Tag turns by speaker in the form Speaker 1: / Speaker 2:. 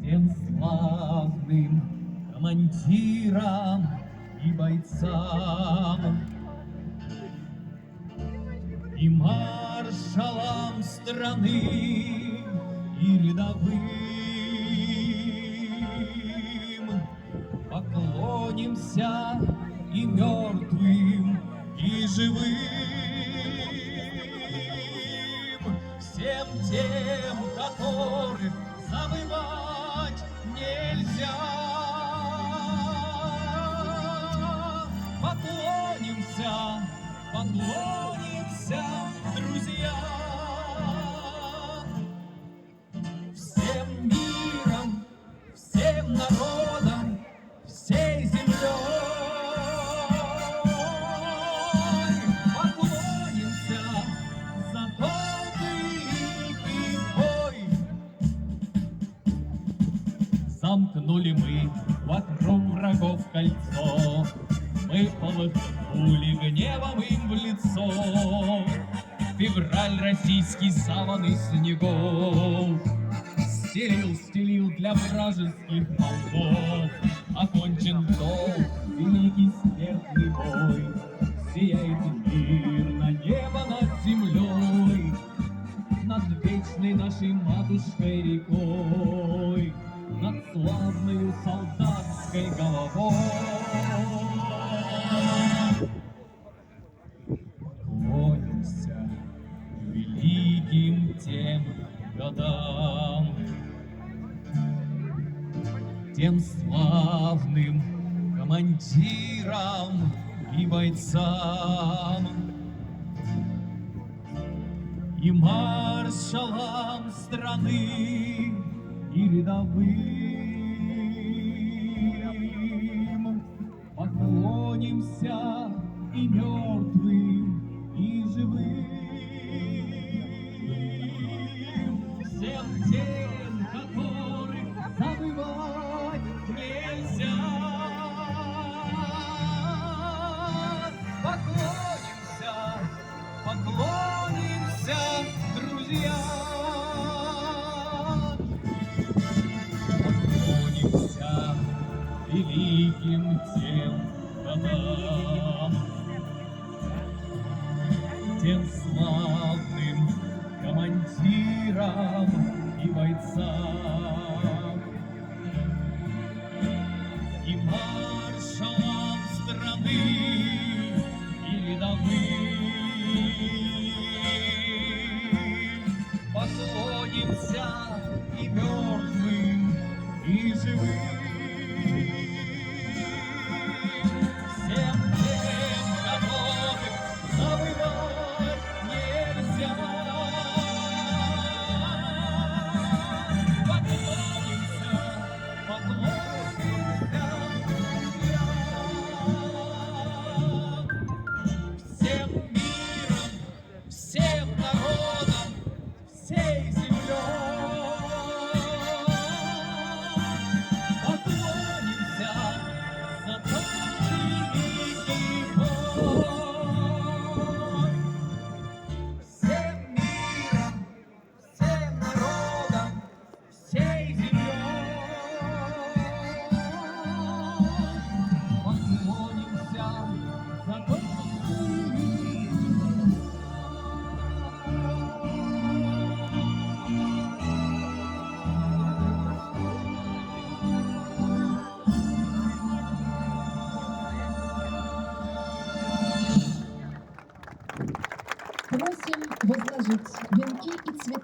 Speaker 1: Тем славным командирам и бойцам, и маршалам страны, и рядовым поклонимся и мертвым, и живым, всем тем, которых забывать нельзя. Поклонимся, поклонимся, друзья, всем миром, всем народом, всей землей. Поклонимся за долгий бой. Замкнули мы вокруг врагов кольцо, мы полыхнули гневом им в лицо. Февраль российский саваны снегов стелил для вражеских полков. Окончен долг, великий смертный бой, сияет мир на небо над землей, над вечной нашей матушкой рекой, над славною солдатской головой. Клонимся великим тем годам, тем славным командирам и бойцам, и маршалам страны, и рядовым. Поклонимся и мертвым, и живым, всем тем, которых забывать нельзя. Поклонимся, поклонимся, друзья. Поклонимся великим тем годам, тем славным командирам и бойцам, и маршалам страны, и рядовым. Поклонимся и мертвым, и живым, всем тем, которых забывать нельзя. Поклонимся, поклонимся, друзья, всем миром, всем народом, всей землей. Поклонимся за великий бой. Всем миром, всем народом, всей землей. Поклонимся за
Speaker 2: Просим возложить венки и цветы